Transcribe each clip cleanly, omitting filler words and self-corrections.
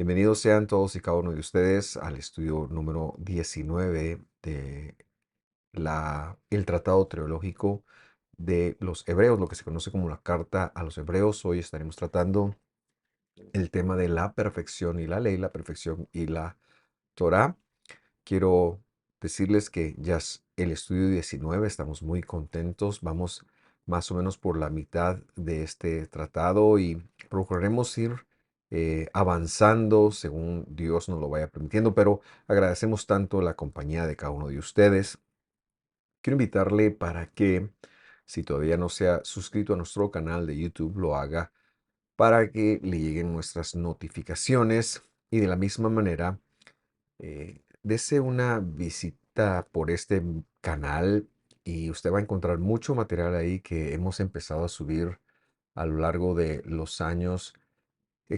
Bienvenidos sean todos y cada uno de ustedes al estudio número 19 de el Tratado Teológico de los Hebreos, lo que se conoce como la Carta a los Hebreos. Hoy estaremos tratando el tema de la perfección y la ley, la perfección y la Torá. Quiero decirles que ya es el estudio 19, estamos muy contentos, vamos más o menos por la mitad de este tratado y procuraremos ir avanzando según Dios nos lo vaya permitiendo, pero agradecemos tanto la compañía de cada uno de ustedes. Quiero invitarle para que, si todavía no se ha suscrito a nuestro canal de YouTube, lo haga para que le lleguen nuestras notificaciones y de la misma manera dese una visita por este canal y usted va a encontrar mucho material ahí que hemos empezado a subir a lo largo de los años,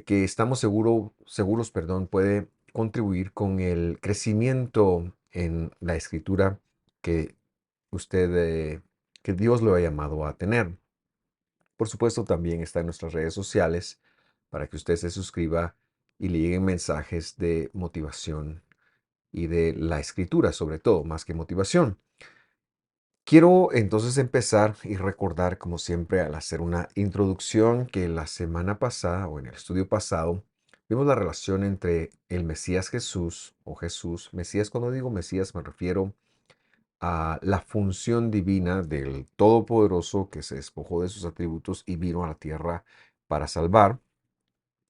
que estamos seguros, perdón, puede contribuir con el crecimiento en la escritura que usted, que Dios lo ha llamado a tener. Por supuesto, también está en nuestras redes sociales para que usted se suscriba y le lleguen mensajes de motivación y de la escritura, sobre todo, más que motivación. Quiero entonces empezar y recordar, como siempre, al hacer una introducción, que la semana pasada o en el estudio pasado vimos la relación entre el Mesías Jesús o Jesús. Mesías, cuando digo Mesías, me refiero a la función divina del Todopoderoso que se despojó de sus atributos y vino a la tierra para salvar.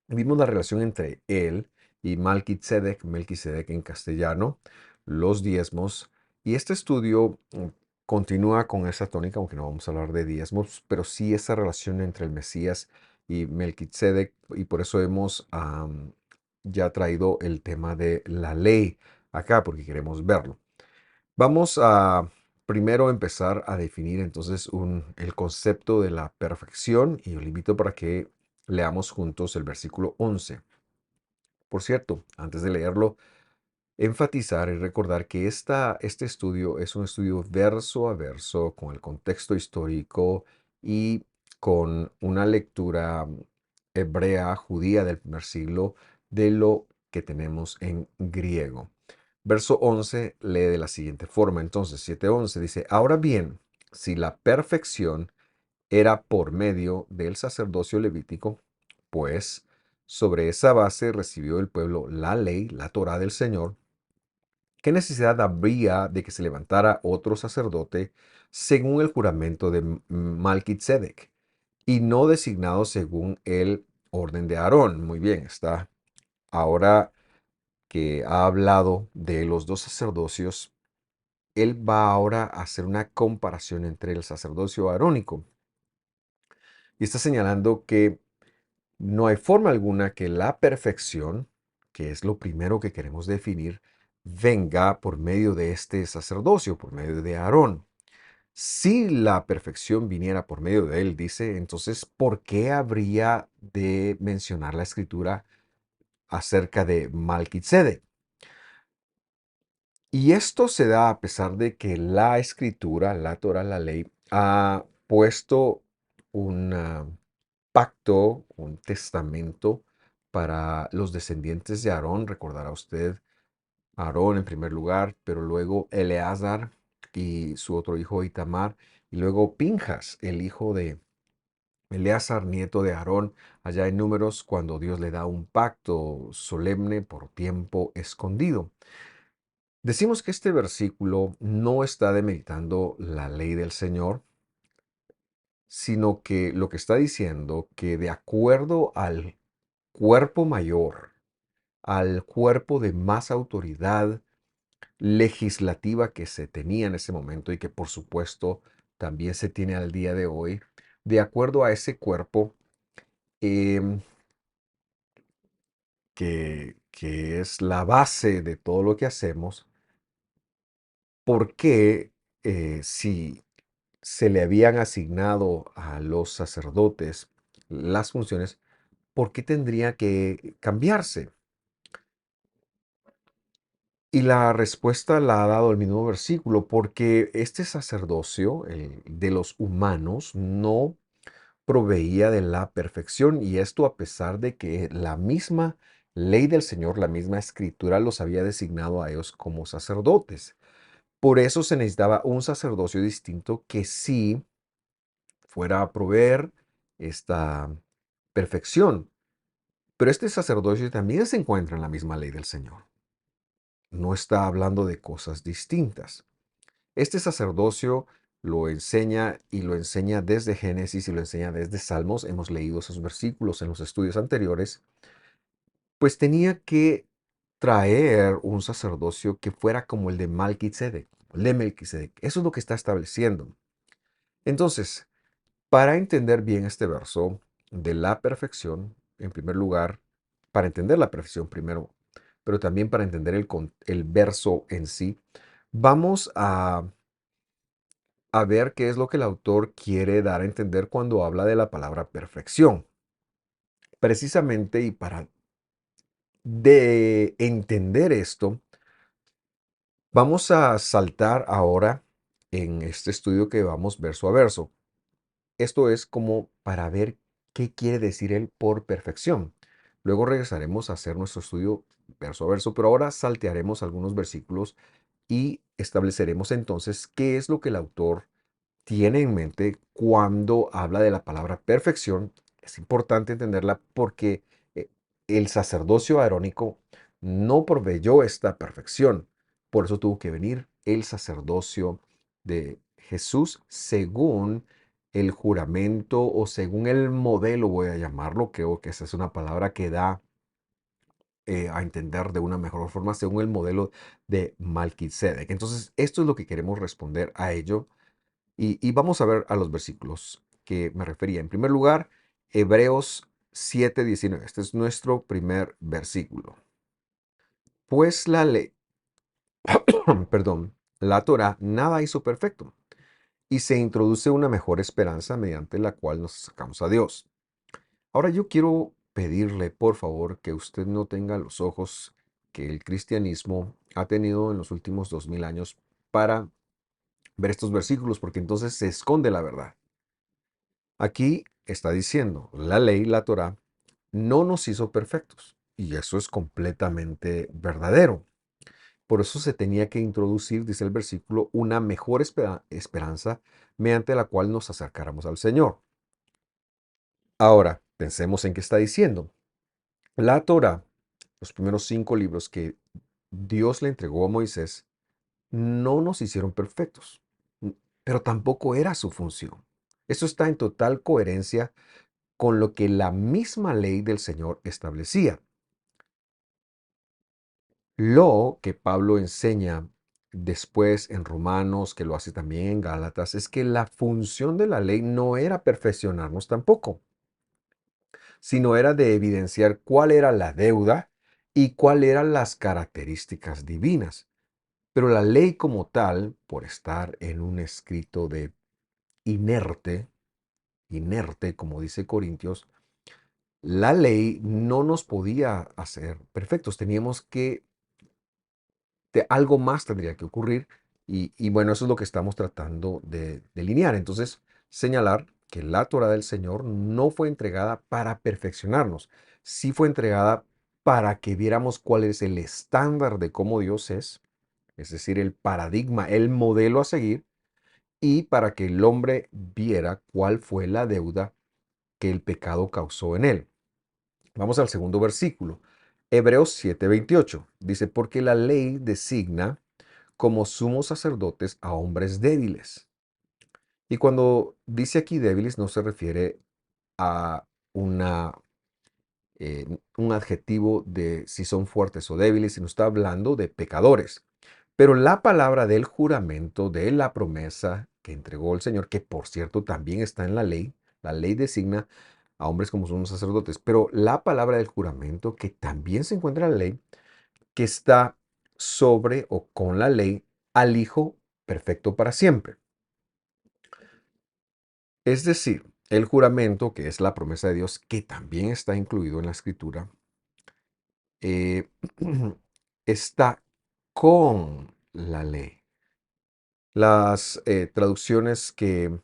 Vimos la relación entre él y Melquisedec en castellano, los diezmos, y este estudio continúa con esa tónica, aunque no vamos a hablar de diezmos, pero sí esa relación entre el Mesías y Melquisedec, y por eso hemos ya traído el tema de la ley acá, porque queremos verlo. Vamos a primero empezar a definir entonces el concepto de la perfección y yo le invito para que leamos juntos el versículo 11. Por cierto, antes de leerlo, enfatizar y recordar que este estudio es un estudio verso a verso con el contexto histórico y con una lectura hebrea, judía del primer siglo de lo que tenemos en griego. Verso 11 lee de la siguiente forma, entonces 7:11 dice, ahora bien, si la perfección era por medio del sacerdocio levítico, pues sobre esa base recibió el pueblo la ley, la Torá del Señor. ¿Qué necesidad habría de que se levantara otro sacerdote según el juramento de Malquisedec y no designado según el orden de Aarón? Muy bien, está ahora que ha hablado de los dos sacerdocios, él va ahora a hacer una comparación entre el sacerdocio arónico y está señalando que no hay forma alguna que la perfección, que es lo primero que queremos definir, venga por medio de este sacerdocio, por medio de Aarón. Si la perfección viniera por medio de él, dice, entonces, ¿por qué habría de mencionar la escritura acerca de Malquisedec? Y esto se da a pesar de que la escritura, la Torah, la ley, ha puesto un pacto, un testamento para los descendientes de Aarón. Recordará usted Aarón en primer lugar, pero luego Eleazar y su otro hijo Itamar, y luego Pinjas, el hijo de Eleazar, nieto de Aarón, allá en Números, cuando Dios le da un pacto solemne por tiempo escondido. Decimos que este versículo no está demeritando la ley del Señor, sino que lo que está diciendo que de acuerdo al cuerpo mayor, al cuerpo de más autoridad legislativa que se tenía en ese momento y que por supuesto también se tiene al día de hoy, de acuerdo a ese cuerpo em, que es la base de todo lo que hacemos, ¿por qué si se le habían asignado a los sacerdotes las funciones, por qué tendría que cambiarse? Y la respuesta la ha dado el mismo versículo, porque este sacerdocio, el de los humanos, no proveía de la perfección, y esto a pesar de que la misma ley del Señor, la misma escritura los había designado a ellos como sacerdotes. Por eso se necesitaba un sacerdocio distinto que sí fuera a proveer esta perfección. Pero este sacerdocio también se encuentra en la misma ley del Señor. No está hablando de cosas distintas. Este sacerdocio lo enseña y lo enseña desde Génesis y lo enseña desde Salmos. Hemos leído esos versículos en los estudios anteriores. Pues tenía que traer un sacerdocio que fuera como el de Melquisedec, el de Melquisedec. Eso es lo que está estableciendo. Entonces, para entender bien este verso de la perfección, en primer lugar, para entender la perfección primero, pero también para entender el verso en sí, vamos a ver qué es lo que el autor quiere dar a entender cuando habla de la palabra perfección. Precisamente y para de entender esto, vamos a saltar ahora en este estudio que vamos verso a verso. Esto es como para ver qué quiere decir él por perfección. Luego regresaremos a hacer nuestro estudio verso a verso, pero ahora saltearemos algunos versículos y estableceremos entonces qué es lo que el autor tiene en mente cuando habla de la palabra perfección. Es importante entenderla porque eh, el sacerdocio arónico no proveyó esta perfección. Por eso tuvo que venir el sacerdocio de Jesús según el juramento o según el modelo, voy a llamarlo, creo que esa es una palabra que da a entender de una mejor forma, según el modelo de Malquisedec. Entonces, esto es lo que queremos responder a ello y vamos a ver a los versículos que me refería. En primer lugar, Hebreos 7:19. Este es nuestro primer versículo. Pues la ley, perdón, la Torah nada hizo perfecto y se introduce una mejor esperanza mediante la cual nos acercamos a Dios. Ahora yo quiero pedirle, por favor, que usted no tenga los ojos que el cristianismo ha tenido en los últimos 2000 años para ver estos versículos, porque entonces se esconde la verdad. Aquí está diciendo, la ley, la Torá, no nos hizo perfectos. Y eso es completamente verdadero. Por eso se tenía que introducir, dice el versículo, una mejor esperanza mediante la cual nos acercáramos al Señor. Ahora, pensemos en qué está diciendo. La Torá, los primeros 5 libros que Dios le entregó a Moisés, no nos hicieron perfectos, pero tampoco era su función. Eso está en total coherencia con lo que la misma ley del Señor establecía. Lo que Pablo enseña después en Romanos, que lo hace también en Gálatas, es que la función de la ley no era perfeccionarnos tampoco, sino era de evidenciar cuál era la deuda y cuáles eran las características divinas. Pero la ley como tal, por estar en un escrito de inerte, inerte, como dice Corintios, la ley no nos podía hacer perfectos. Teníamos que, algo más tendría que ocurrir y bueno, eso es lo que estamos tratando de delinear. Entonces, señalar que la Torah del Señor no fue entregada para perfeccionarnos, sí fue entregada para que viéramos cuál es el estándar de cómo Dios es decir, el paradigma, el modelo a seguir, y para que el hombre viera cuál fue la deuda que el pecado causó en él. Vamos al segundo versículo. Hebreos 7:28 dice, porque la ley designa como sumos sacerdotes a hombres débiles. Y cuando dice aquí débiles no se refiere a una, un adjetivo de si son fuertes o débiles, sino está hablando de pecadores. Pero la palabra del juramento, de la promesa que entregó el Señor, que por cierto también está en la ley designa a hombres como somos sacerdotes, pero la palabra del juramento, que también se encuentra en la ley, que está sobre o con la ley, al Hijo perfecto para siempre. Es decir, el juramento, que es la promesa de Dios, que también está incluido en la Escritura, eh, está con la ley. Las traducciones que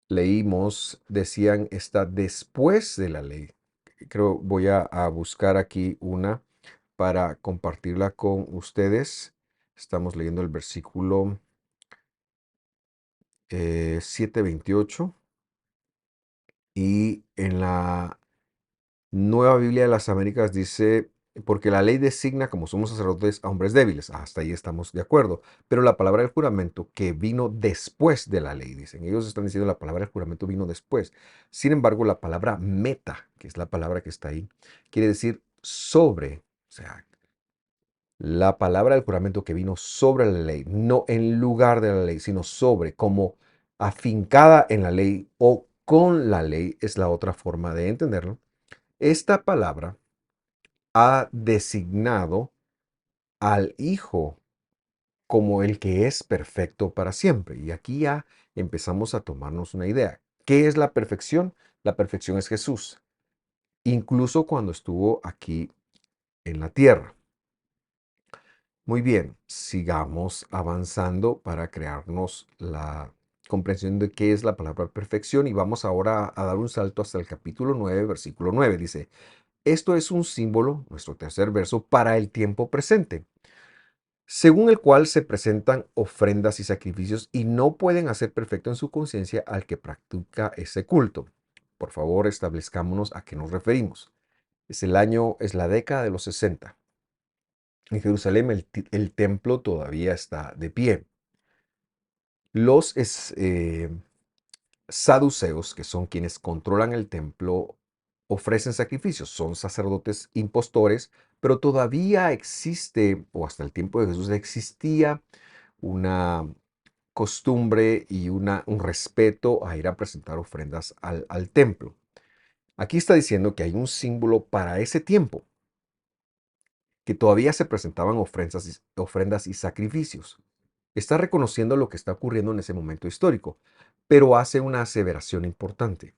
leímos decían está después de la ley. creo, voy a buscar aquí una para compartirla con ustedes. Estamos leyendo el versículo 7:28 y en la Nueva Biblia de las Américas dice, porque la ley designa como somos sacerdotes a hombres débiles. Hasta ahí estamos de acuerdo. Pero la palabra del juramento que vino después de la ley, dicen. Ellos están diciendo la palabra del juramento vino después. Sin embargo, la palabra meta, que es la palabra que está ahí, quiere decir sobre. O sea, la palabra del juramento que vino sobre la ley, no en lugar de la ley, sino sobre, como afincada en la ley o con la ley, es la otra forma de entenderlo. Esta palabra ha designado al Hijo como el que es perfecto para siempre. Y aquí ya empezamos a tomarnos una idea. ¿Qué es la perfección? La perfección es Jesús, incluso cuando estuvo aquí en la tierra. Muy bien, sigamos avanzando para crearnos la comprensión de qué es la palabra perfección y vamos ahora a dar un salto hasta el capítulo 9, versículo 9. Dice, esto es un símbolo, nuestro tercer verso, para el tiempo presente, según el cual se presentan ofrendas y sacrificios y no pueden hacer perfecto en su conciencia al que practica ese culto. Por favor, establezcámonos a qué nos referimos. Es la década de los 60. En Jerusalén el templo todavía está de pie. Los saduceos, que son quienes controlan el templo, ofrecen sacrificios. Son sacerdotes impostores, pero todavía existe, o hasta el tiempo de Jesús existía, una costumbre y un respeto a ir a presentar ofrendas al templo. Aquí está diciendo que hay un símbolo para ese tiempo, que todavía se presentaban ofrendas y sacrificios. Está reconociendo lo que está ocurriendo en ese momento histórico, pero hace una aseveración importante.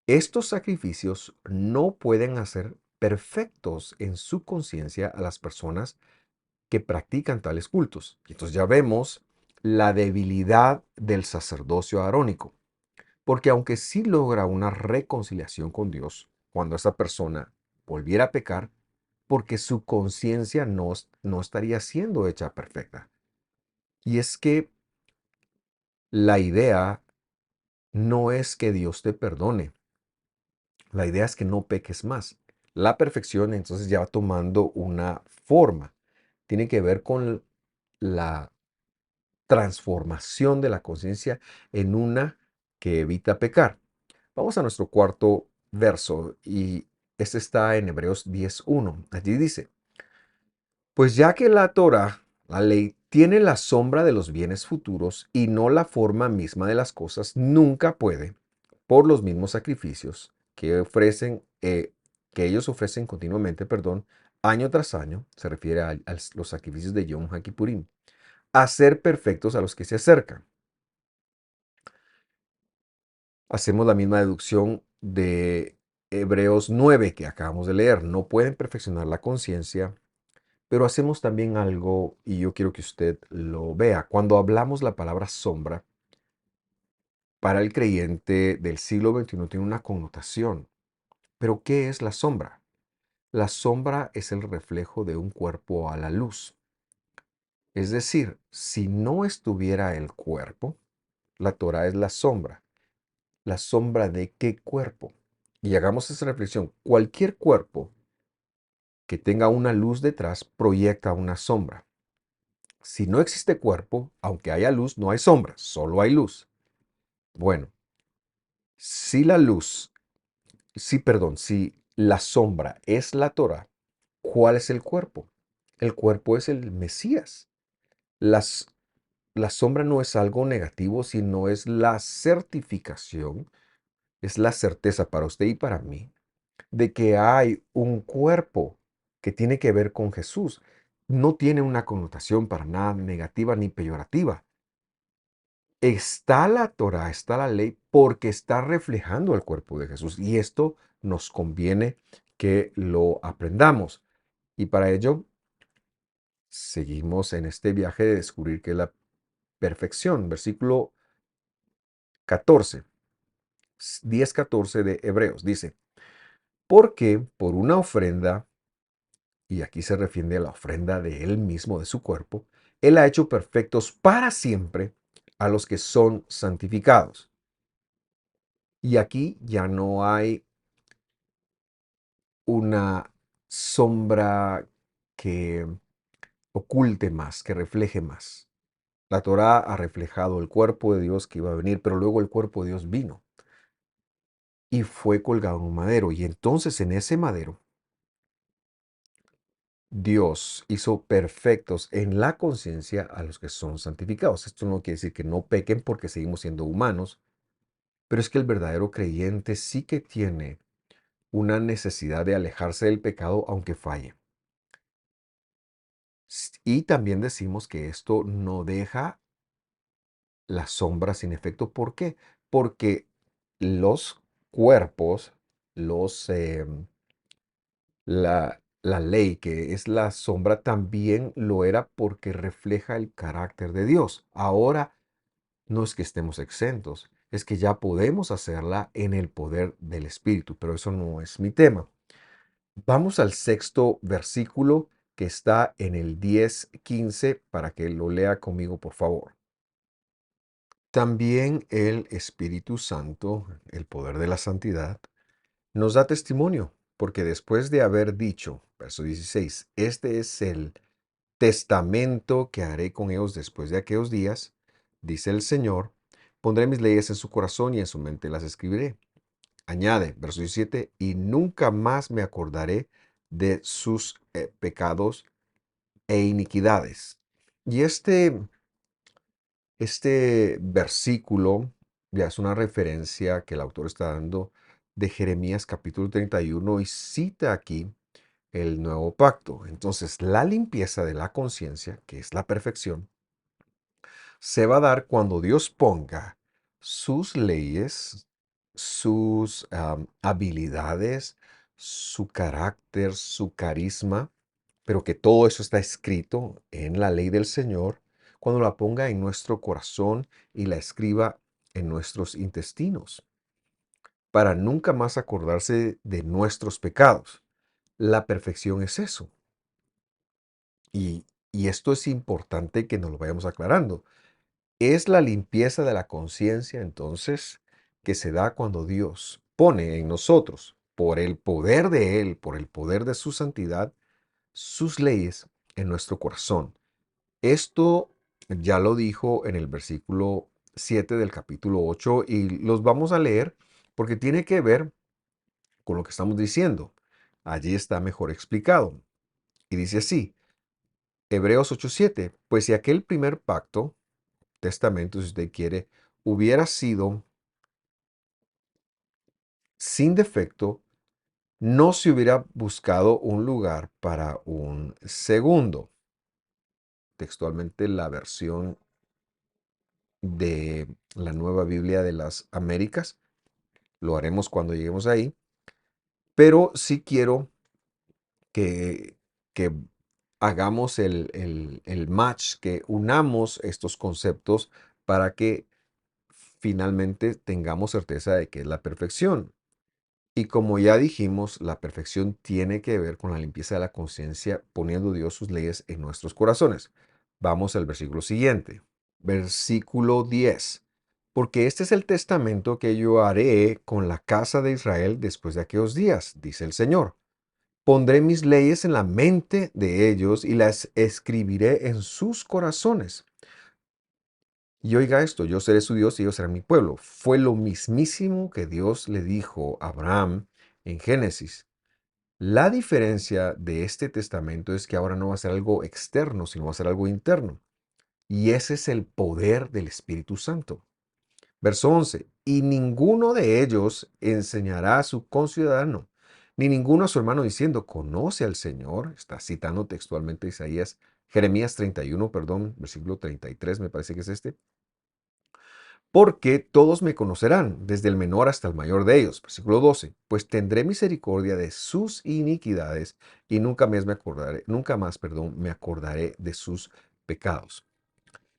Estos sacrificios no pueden hacer perfectos en su conciencia a las personas que practican tales cultos. Y entonces ya vemos la debilidad del sacerdocio arónico, porque aunque sí logra una reconciliación con Dios, cuando esa persona volviera a pecar, porque su conciencia no estaría siendo hecha perfecta. Y es que la idea no es que Dios te perdone, la idea es que no peques más. La perfección entonces ya va tomando una forma. Tiene que ver con la transformación de la conciencia en una que evita pecar. Vamos a nuestro cuarto verso y este está en Hebreos 10:1. Allí dice, pues ya que la Torah, la ley, tiene la sombra de los bienes futuros y no la forma misma de las cosas, nunca puede, por los mismos sacrificios que ellos ofrecen continuamente, perdón, año tras año, se refiere a los sacrificios de Yom HaKippurim, hacer perfectos a los que se acercan. Hacemos la misma deducción de Hebreos 9 que acabamos de leer. No pueden perfeccionar la conciencia, pero hacemos también algo, y yo quiero que usted lo vea. Cuando hablamos la palabra sombra, para el creyente del siglo XXI tiene una connotación. Pero ¿qué es la sombra? La sombra es el reflejo de un cuerpo a la luz. Es decir, si no estuviera el cuerpo, la Torah es la sombra. ¿La sombra de qué cuerpo? Y hagamos esa reflexión. Cualquier cuerpo que tenga una luz detrás proyecta una sombra. Si no existe cuerpo, aunque haya luz, no hay sombra, solo hay luz. Bueno, si la luz, si la sombra es la Torah, ¿cuál es el cuerpo? El cuerpo es el Mesías. Las, la sombra no es algo negativo, sino es la certificación, es la certeza para usted y para mí de que hay un cuerpo que tiene que ver con Jesús. No tiene una connotación para nada negativa ni peyorativa. Está la Torah, está la ley, porque está reflejando el cuerpo de Jesús. Y esto nos conviene que lo aprendamos. Y para ello, seguimos en este viaje de descubrir qué es la perfección. Versículo 14, 10:14 de Hebreos dice, Porque por una ofrenda, y aquí se refiere a la ofrenda de Él mismo, de su cuerpo, Él ha hecho perfectos para siempre a los que son santificados. Y aquí ya no hay una sombra que oculte más, que refleje más. La Torá ha reflejado el cuerpo de Dios que iba a venir, pero luego el cuerpo de Dios vino y fue colgado en un madero. Y entonces en ese madero Dios hizo perfectos en la conciencia a los que son santificados. Esto no quiere decir que no pequen porque seguimos siendo humanos, pero es que el verdadero creyente sí que tiene una necesidad de alejarse del pecado aunque falle. Y también decimos que esto no deja la sombra sin efecto. ¿Por qué? Porque los cuerpos, la ley, que es la sombra, también lo era porque refleja el carácter de Dios. Ahora no es que estemos exentos, es que ya podemos hacerla en el poder del Espíritu, pero eso no es mi tema. Vamos al sexto versículo que está en el 10:15 para que lo lea conmigo, por favor. También el Espíritu Santo, el poder de la santidad, nos da testimonio, porque después de haber dicho, verso 16, este es el testamento que haré con ellos después de aquellos días, dice el Señor, pondré mis leyes en su corazón y en su mente las escribiré. Añade, verso 17, y nunca más me acordaré de sus pecados e iniquidades. Y este versículo ya es una referencia que el autor está dando de Jeremías capítulo 31 y cita aquí el nuevo pacto. Entonces, la limpieza de la conciencia, que es la perfección, se va a dar cuando Dios ponga sus leyes, sus habilidades, su carácter, su carisma, pero que todo eso está escrito en la ley del Señor, cuando la ponga en nuestro corazón y la escriba en nuestros intestinos, para nunca más acordarse de nuestros pecados. La perfección es eso. Y esto es importante que nos lo vayamos aclarando. Es la limpieza de la conciencia, entonces, que se da cuando Dios pone en nosotros, por el poder de Él, por el poder de su santidad, sus leyes en nuestro corazón. Esto ya lo dijo en el versículo 7 del capítulo 8 y los vamos a leer porque tiene que ver con lo que estamos diciendo. Allí está mejor explicado. Y dice así, Hebreos 8:7, pues si aquel primer pacto, testamento, si usted quiere, hubiera sido sin defecto, no se hubiera buscado un lugar para un segundo. Textualmente la versión de la Nueva Biblia de las Américas. Lo haremos cuando lleguemos ahí. Pero sí quiero que, que hagamos el match, que unamos estos conceptos para que finalmente tengamos certeza de que es la perfección. Y como ya dijimos, la perfección tiene que ver con la limpieza de la conciencia, poniendo Dios sus leyes en nuestros corazones. Vamos al versículo siguiente. Versículo 10. Porque este es el testamento que yo haré con la casa de Israel después de aquellos días, dice el Señor. Pondré mis leyes en la mente de ellos y las escribiré en sus corazones. Y oiga esto, yo seré su Dios y ellos serán mi pueblo. Fue lo mismísimo que Dios le dijo a Abraham en Génesis. La diferencia de este testamento es que ahora no va a ser algo externo, sino va a ser algo interno. Y ese es el poder del Espíritu Santo. Verso 11. Y ninguno de ellos enseñará a su conciudadano, ni ninguno a su hermano diciendo, conoce al Señor. Está citando textualmente Isaías, Jeremías 31, perdón, versículo 33, me parece que es este. Porque todos me conocerán, desde el menor hasta el mayor de ellos. Versículo 12. Pues tendré misericordia de sus iniquidades y nunca más, perdón, me acordaré de sus pecados.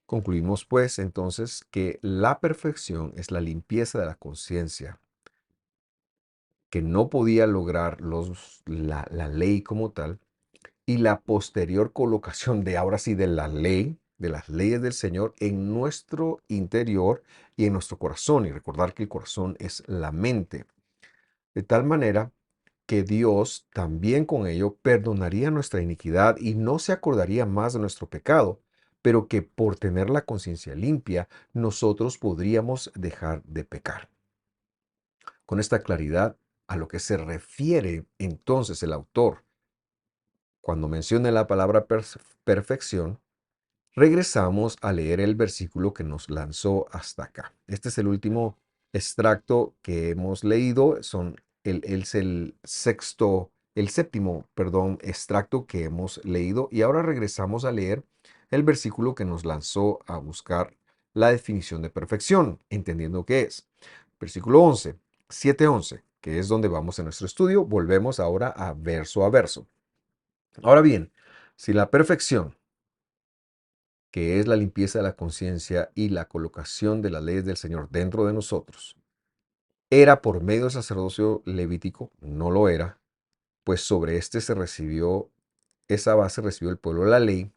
Concluimos pues entonces que la perfección es la limpieza de la conciencia. que no podía lograr la ley como tal, y la posterior colocación de ahora sí de la ley, de las leyes del Señor en nuestro interior y en nuestro corazón. Y recordar que el corazón es la mente. De tal manera que Dios también con ello perdonaría nuestra iniquidad y no se acordaría más de nuestro pecado, pero que por tener la conciencia limpia, nosotros podríamos dejar de pecar. Con esta claridad, a lo que se refiere entonces el autor cuando menciona la palabra perfección, regresamos a leer el versículo que nos lanzó hasta acá. Este es el último extracto que hemos leído. Es el séptimo, perdón, extracto que hemos leído. Y ahora regresamos a leer el versículo que nos lanzó a buscar la definición de perfección, entendiendo qué es. Versículo 11, 7:11, que es donde vamos en nuestro estudio. Volvemos ahora a verso a verso. Ahora bien, si la perfección, que es la limpieza de la conciencia y la colocación de las leyes del Señor dentro de nosotros, era por medio del sacerdocio levítico, no lo era, pues sobre este se recibió, esa base recibió el pueblo la ley.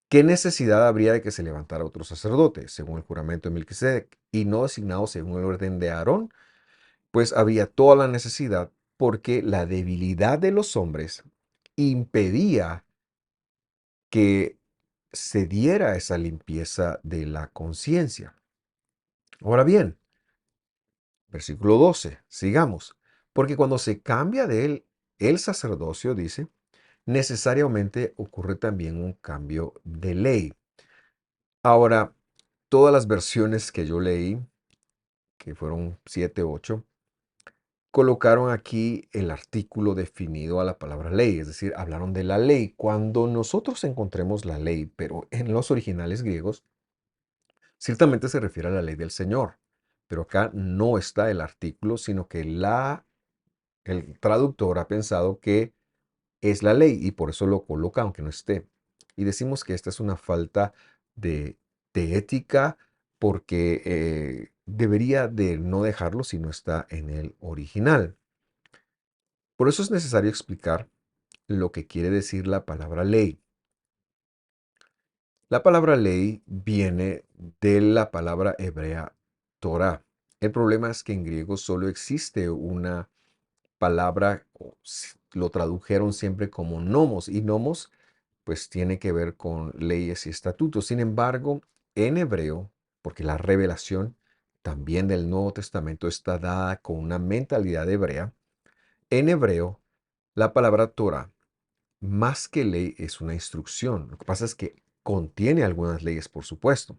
¿Qué necesidad habría de que se levantara otro sacerdote, según el juramento de Melquisedec, y no designado según el orden de Aarón? Pues había toda la necesidad porque la debilidad de los hombres impedía que se diera esa limpieza de la conciencia. Ahora bien, versículo 12, sigamos. Porque cuando se cambia de él el sacerdocio, dice, necesariamente ocurre también un cambio de ley. Ahora, todas las versiones que yo leí, que fueron 7, 8, colocaron aquí el artículo definido a la palabra ley, es decir, hablaron de la ley. Cuando nosotros encontremos la ley, pero en los originales griegos, ciertamente se refiere a la ley del Señor, pero acá no está el artículo, sino que el traductor ha pensado que es la ley y por eso lo coloca aunque no esté. Y decimos que esta es una falta de, de ética porque debería de no dejarlo si no está en el original. Por eso es necesario explicar lo que quiere decir la palabra ley. La palabra ley viene de la palabra hebrea Torah. El problema es que en griego solo existe una palabra, lo tradujeron siempre como nomos, y nomos pues tiene que ver con leyes y estatutos. Sin embargo, en hebreo, porque la revelación también del Nuevo Testamento está dada con una mentalidad hebrea, en hebreo la palabra Torah más que ley es una instrucción. Lo que pasa es que contiene algunas leyes, por supuesto.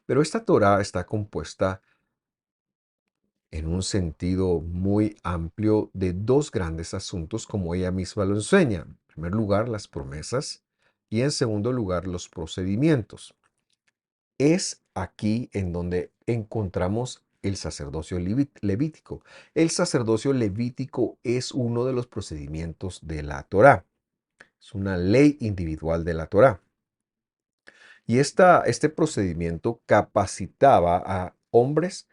Pero esta Torah está compuesta en un sentido muy amplio de dos grandes asuntos, como ella misma lo enseña. En primer lugar, las promesas y en segundo lugar, los procedimientos. Es aquí en donde encontramos el sacerdocio levítico. El sacerdocio levítico es uno de los procedimientos de la Torá. Es una ley individual de la Torá. Y este procedimiento capacitaba a hombres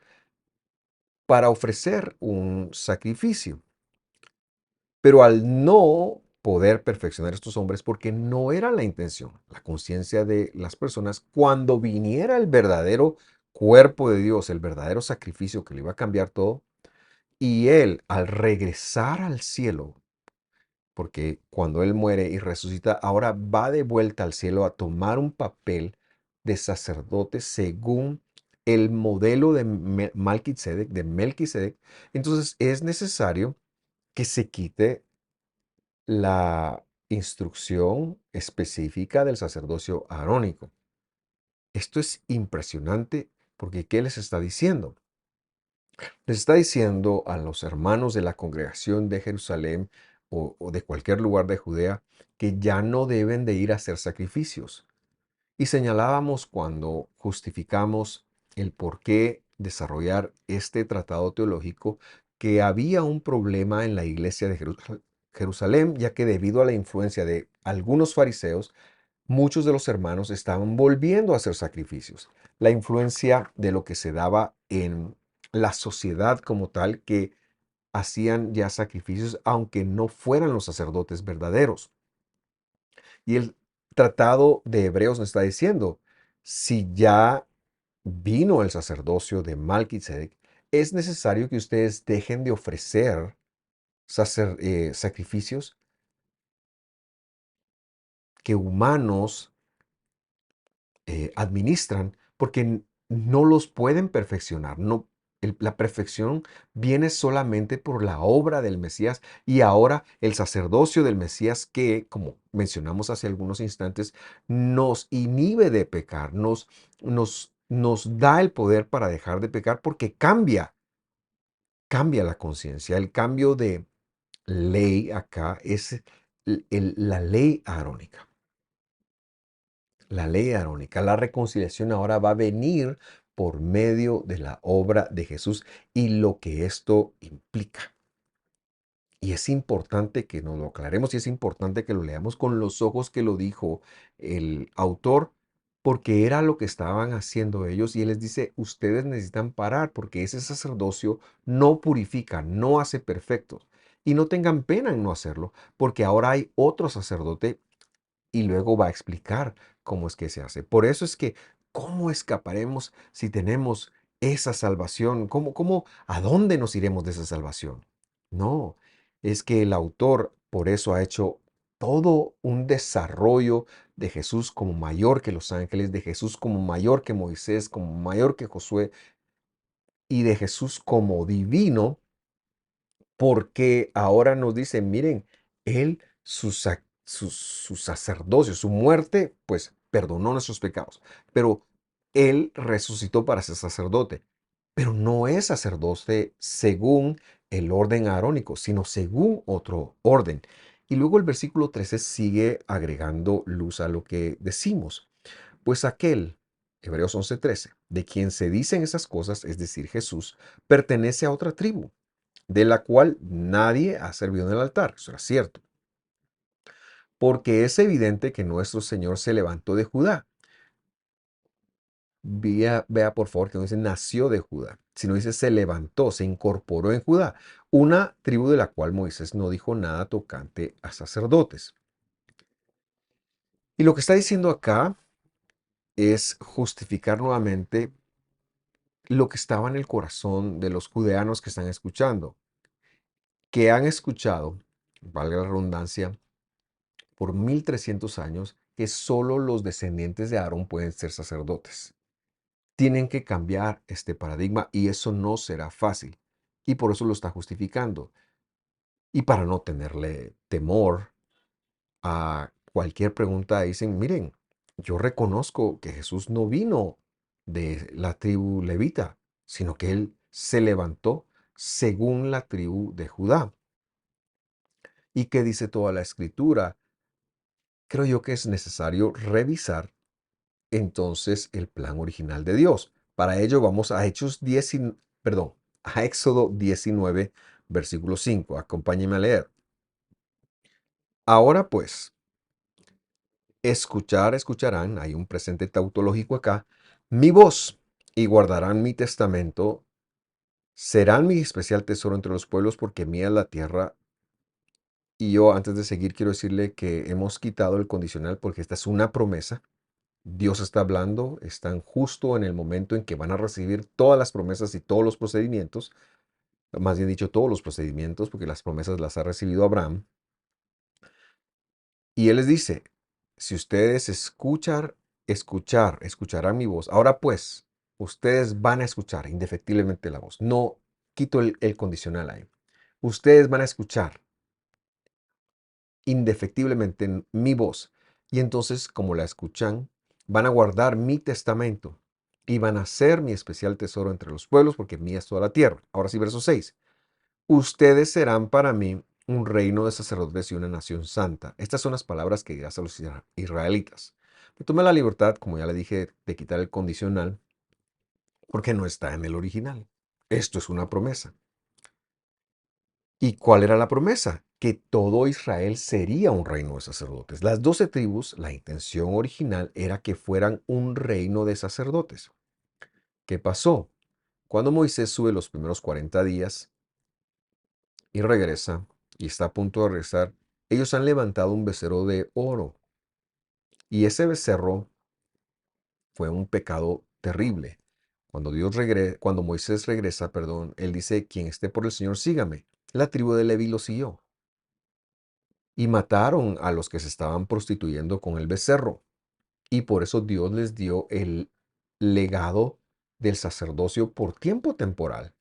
para ofrecer un sacrificio. Pero al no poder perfeccionar estos hombres, porque no era la intención, la conciencia de las personas, cuando viniera el verdadero cuerpo de Dios, el verdadero sacrificio que le iba a cambiar todo, y él al regresar al cielo, porque cuando él muere y resucita, ahora va de vuelta al cielo a tomar un papel de sacerdote según el modelo de Melquisedec. Entonces es necesario que se quite la instrucción específica del sacerdocio arónico. Esto es impresionante porque ¿qué les está diciendo? Les está diciendo a los hermanos de la congregación de Jerusalén o de cualquier lugar de Judea que ya no deben de ir a hacer sacrificios. Y señalábamos cuando justificamos el por qué desarrollar este tratado teológico que había un problema en la iglesia de Jerusalén, ya que debido a la influencia de algunos fariseos, muchos de los hermanos estaban volviendo a hacer sacrificios. La influencia de lo que se daba en la sociedad como tal, que hacían ya sacrificios, aunque no fueran los sacerdotes verdaderos. Y el tratado de Hebreos nos está diciendo, si ya vino el sacerdocio de Malquisedec, es necesario que ustedes dejen de ofrecer sacrificios que humanos administran, porque no los pueden perfeccionar. No, la perfección viene solamente por la obra del Mesías y ahora el sacerdocio del Mesías que, como mencionamos hace algunos instantes, nos inhibe de pecar, nos da el poder para dejar de pecar porque cambia la conciencia. El cambio de ley acá es la ley arónica. La ley arónica, la reconciliación ahora va a venir por medio de la obra de Jesús y lo que esto implica. Y es importante que nos lo aclaremos y es importante que lo leamos con los ojos que lo dijo el autor, porque era lo que estaban haciendo ellos. Y él les dice, ustedes necesitan parar porque ese sacerdocio no purifica, no hace perfectos. Y no tengan pena en no hacerlo, porque ahora hay otro sacerdote y luego va a explicar cómo es que se hace. Por eso es que, ¿cómo escaparemos si tenemos esa salvación? ¿A dónde nos iremos de esa salvación? No, es que el autor por eso ha hecho todo un desarrollo de Jesús como mayor que los ángeles, de Jesús como mayor que Moisés, como mayor que Josué y de Jesús como divino porque ahora nos dice, miren, él, su sacerdocio, su muerte, pues perdonó nuestros pecados, pero él resucitó para ser sacerdote, pero no es sacerdote según el orden arónico, sino según otro orden. Y luego el versículo 13 sigue agregando luz a lo que decimos. Pues aquel, Hebreos 11:13, de quien se dicen esas cosas, es decir, Jesús, pertenece a otra tribu de la cual nadie ha servido en el altar. Eso era cierto. Porque es evidente que nuestro Señor se levantó de Judá. Vea por favor que no dice nació de Judá, sino dice se levantó, se incorporó en Judá, una tribu de la cual Moisés no dijo nada tocante a sacerdotes. Y lo que está diciendo acá es justificar nuevamente lo que estaba en el corazón de los judeanos que están escuchando, que han escuchado, valga la redundancia, por 1300 años que solo los descendientes de Aarón pueden ser sacerdotes. Tienen que cambiar este paradigma y eso no será fácil. Y por eso lo está justificando. Y para no tenerle temor a cualquier pregunta, dicen, miren, yo reconozco que Jesús no vino de la tribu levita, sino que él se levantó según la tribu de Judá. ¿Y qué dice toda la escritura? Creo yo que es necesario revisar entonces el plan original de Dios. Para ello vamos a a Éxodo 19, versículo 5. Acompáñenme a leer. Ahora pues, escucharán, hay un presente tautológico acá, mi voz y guardarán mi testamento, serán mi especial tesoro entre los pueblos porque mía es la tierra. Y yo antes de seguir quiero decirle que hemos quitado el condicional porque esta es una promesa. Dios está hablando, están justo en el momento en que van a recibir todas las promesas y todos los procedimientos, más bien dicho, todos los procedimientos, porque las promesas las ha recibido Abraham. Y Él les dice, si ustedes escucharán mi voz. Ahora pues, ustedes van a escuchar indefectiblemente la voz. No quito el condicional ahí. Ustedes van a escuchar indefectiblemente mi voz. Y entonces, como la escuchan, van a guardar mi testamento y van a ser mi especial tesoro entre los pueblos, porque mía es toda la tierra. Ahora sí, verso 6. Ustedes serán para mí un reino de sacerdotes y una nación santa. Estas son las palabras que dirás a los israelitas. Me tomé la libertad, como ya le dije, de quitar el condicional, porque no está en el original. Esto es una promesa. ¿Y cuál era la promesa? Que todo Israel sería un reino de sacerdotes. Las 12 tribus, la intención original era que fueran un reino de sacerdotes. ¿Qué pasó? Cuando Moisés sube los primeros 40 días, y regresa y está a punto de regresar, ellos han levantado un becerro de oro. Y ese becerro fue un pecado terrible. Cuando Moisés regresa, perdón, él dice, quien esté por el Señor, sígame. La tribu de Leví lo siguió y mataron a los que se estaban prostituyendo con el becerro. Y por eso Dios les dio el legado del sacerdocio por tiempo temporal,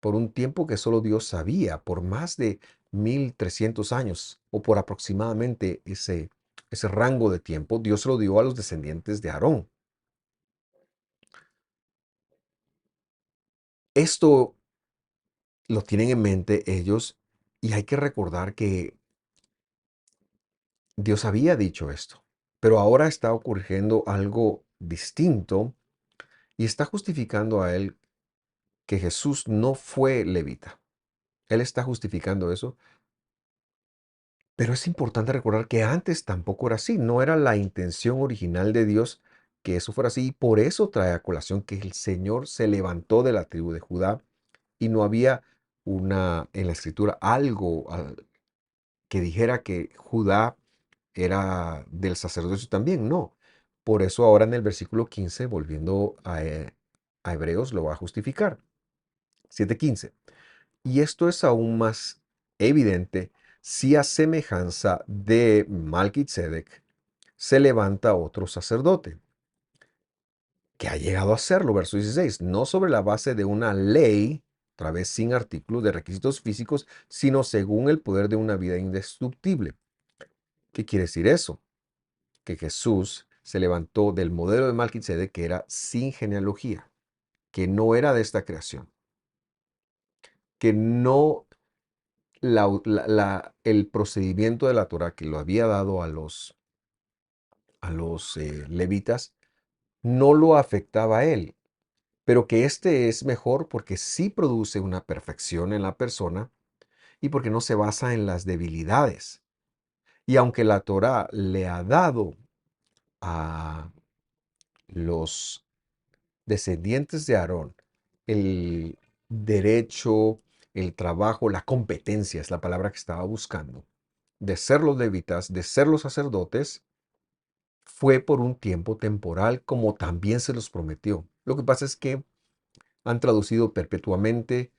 por un tiempo que solo Dios sabía, por más de 1300 años o por aproximadamente ese rango de tiempo, Dios se lo dio a los descendientes de Aarón. Esto lo tienen en mente ellos y hay que recordar que Dios había dicho esto, pero ahora está ocurriendo algo distinto y está justificando a él que Jesús no fue levita. Él está justificando eso, pero es importante recordar que antes tampoco era así, no era la intención original de Dios que eso fuera así y por eso trae a colación que el Señor se levantó de la tribu de Judá y no había en la escritura algo que dijera que Judá era del sacerdocio también, no. Por eso ahora en el versículo 15, volviendo a Hebreos, lo va a justificar. 7:15. Y esto es aún más evidente si a semejanza de Malquisedec se levanta otro sacerdote, que ha llegado a serlo, verso 16, no sobre la base de una ley, otra vez sin artículos de requisitos físicos, sino según el poder de una vida indestructible. ¿Qué quiere decir eso? Que Jesús se levantó del modelo de Malquisedec que era sin genealogía, que no era de esta creación, que no el procedimiento de la Torah que lo había dado a los levitas no lo afectaba a él, pero que este es mejor porque sí produce una perfección en la persona y porque no se basa en las debilidades. Y aunque la Torah le ha dado a los descendientes de Aarón el derecho, el trabajo, la competencia, es la palabra que estaba buscando, de ser los levitas, de ser los sacerdotes, fue por un tiempo temporal como también se los prometió. Lo que pasa es que han traducido perpetuamente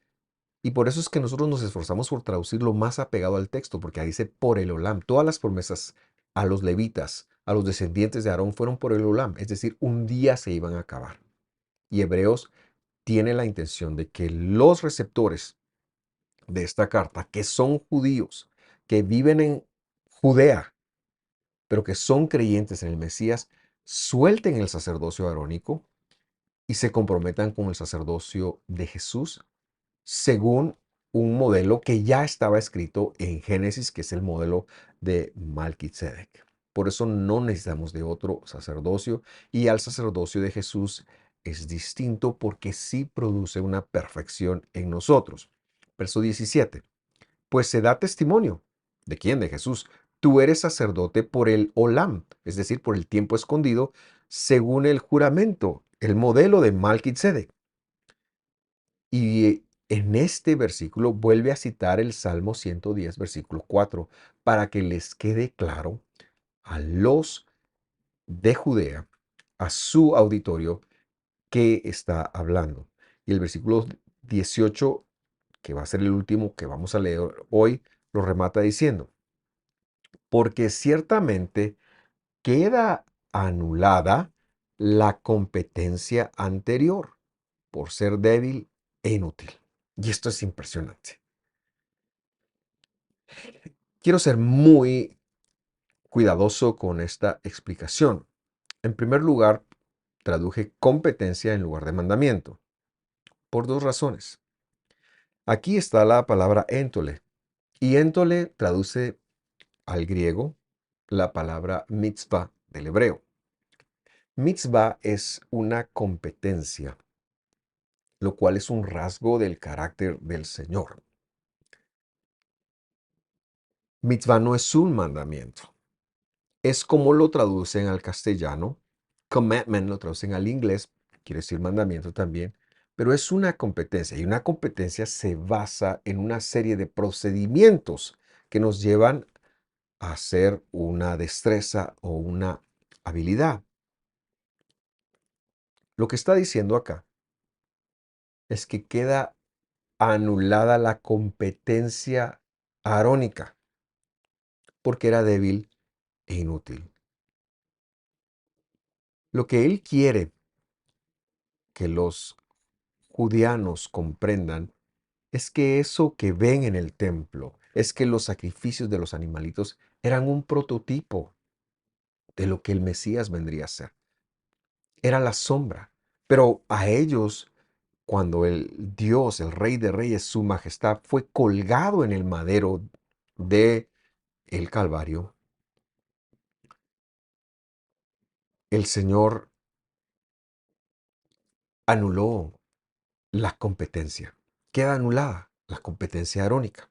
y por eso es que nosotros nos esforzamos por traducir lo más apegado al texto, porque ahí dice por el Olam. Todas las promesas a los levitas, a los descendientes de Aarón fueron por el Olam, es decir, un día se iban a acabar. Y Hebreos tiene la intención de que los receptores de esta carta, que son judíos, que viven en Judea, pero que son creyentes en el Mesías, suelten el sacerdocio arónico y se comprometan con el sacerdocio de Jesús según un modelo que ya estaba escrito en Génesis, que es el modelo de Malquisedec. Por eso no necesitamos de otro sacerdocio y al sacerdocio de Jesús es distinto porque sí produce una perfección en nosotros. Verso 17. Pues se da testimonio. ¿De quién? De Jesús. Tú eres sacerdote por el Olam, es decir, por el tiempo escondido, según el juramento, el modelo de Malquisedec. Y en este versículo vuelve a citar el Salmo 110, versículo 4, para que les quede claro a los de Judea, a su auditorio, que está hablando. Y el versículo 18, que va a ser el último que vamos a leer hoy, lo remata diciendo, porque ciertamente queda anulada la competencia anterior por ser débil e inútil. Y esto es impresionante. Quiero ser muy cuidadoso con esta explicación. En primer lugar, traduje competencia en lugar de mandamiento, por dos razones. Aquí está la palabra éntole, y éntole traduce al griego la palabra mitzvah del hebreo. Mitzvah es una competencia, lo cual es un rasgo del carácter del Señor. Mitzvah no es un mandamiento. Es como lo traducen al castellano. Commandment lo traducen al inglés, quiere decir mandamiento también. pero es una competencia y una competencia se basa en una serie de procedimientos que nos llevan a hacer una destreza o una habilidad. Lo que está diciendo acá es que queda anulada la competencia arónica porque era débil e inútil. Lo que él quiere que los judianos comprendan es que eso que ven en el templo, es que los sacrificios de los animalitos eran un prototipo de lo que el Mesías vendría a ser. Era la sombra. Pero a ellos, cuando el Dios, el Rey de Reyes, su majestad, fue colgado en el madero de el Calvario, el Señor anuló la competencia. Queda anulada la competencia arónica,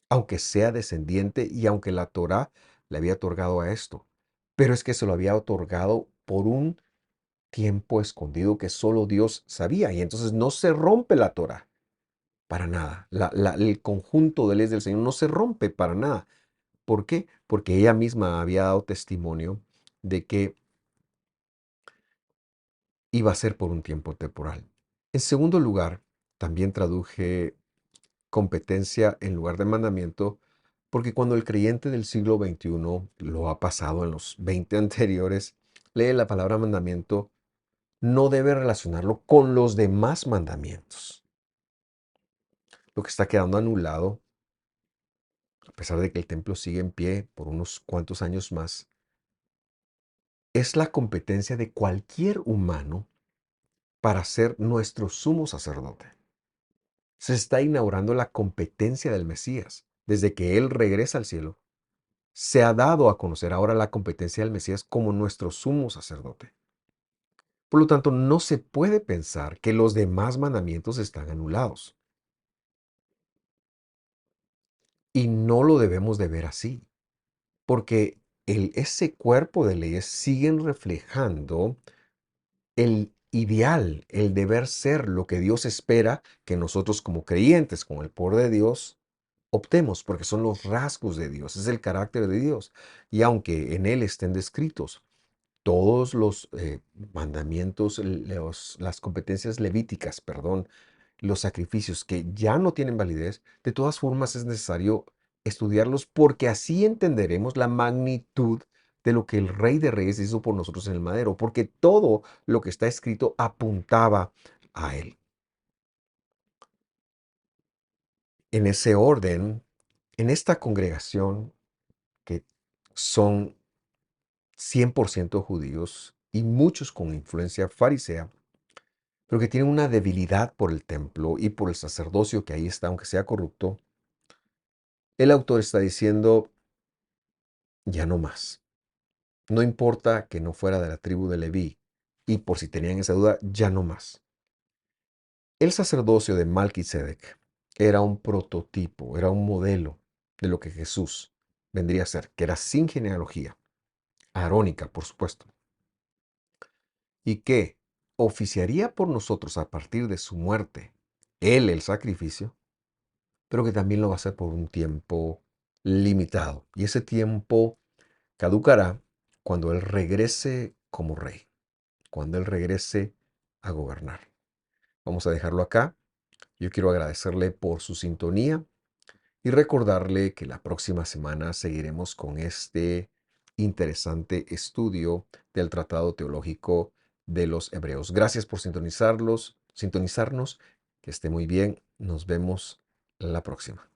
aunque sea descendiente y aunque la Torá le había otorgado a esto. Pero es que se lo había otorgado por un tiempo escondido que solo Dios sabía. Y entonces no se rompe la Torá para nada. El conjunto de leyes del Señor no se rompe para nada. ¿Por qué? Porque ella misma había dado testimonio de que iba a ser por un tiempo temporal. En segundo lugar, también traduje competencia en lugar de mandamiento, porque cuando el creyente del siglo XXI lo ha pasado en los 20 anteriores, lee la palabra mandamiento, no debe relacionarlo con los demás mandamientos. Lo que está quedando anulado, a pesar de que el templo sigue en pie por unos cuantos años más, es la competencia de cualquier humano para ser nuestro sumo sacerdote. Se está inaugurando la competencia del Mesías. Desde que Él regresa al cielo, se ha dado a conocer ahora la competencia del Mesías como nuestro sumo sacerdote. Por lo tanto, no se puede pensar que los demás mandamientos están anulados. Y no lo debemos de ver así, porque ese cuerpo de leyes siguen reflejando el ideal, el deber ser, lo que Dios espera que nosotros como creyentes, con el poder de Dios, optemos, porque son los rasgos de Dios, es el carácter de Dios. Y aunque en Él estén descritos todos los mandamientos, las competencias levíticas, perdón, los sacrificios que ya no tienen validez, de todas formas es necesario estudiarlos porque así entenderemos la magnitud de lo que el Rey de Reyes hizo por nosotros en el madero, porque todo lo que está escrito apuntaba a Él. En ese orden, en esta congregación que son 100% judíos y muchos con influencia farisea, pero que tienen una debilidad por el templo y por el sacerdocio que ahí está, aunque sea corrupto, el autor está diciendo, ya no más. No importa que no fuera de la tribu de Leví, y por si tenían esa duda, ya no más. El sacerdocio de Malquisedec era un prototipo, era un modelo de lo que Jesús vendría a ser, que era sin genealogía, arónica, por supuesto, y que oficiaría por nosotros a partir de su muerte, él el sacrificio, pero que también lo va a hacer por un tiempo limitado. Y ese tiempo caducará cuando Él regrese como rey, cuando Él regrese a gobernar. Vamos a dejarlo acá. Yo quiero agradecerle por su sintonía y recordarle que la próxima semana seguiremos con este interesante estudio del Tratado Teológico de los Hebreos. Gracias por sintonizarnos. Que esté muy bien. Nos vemos la próxima.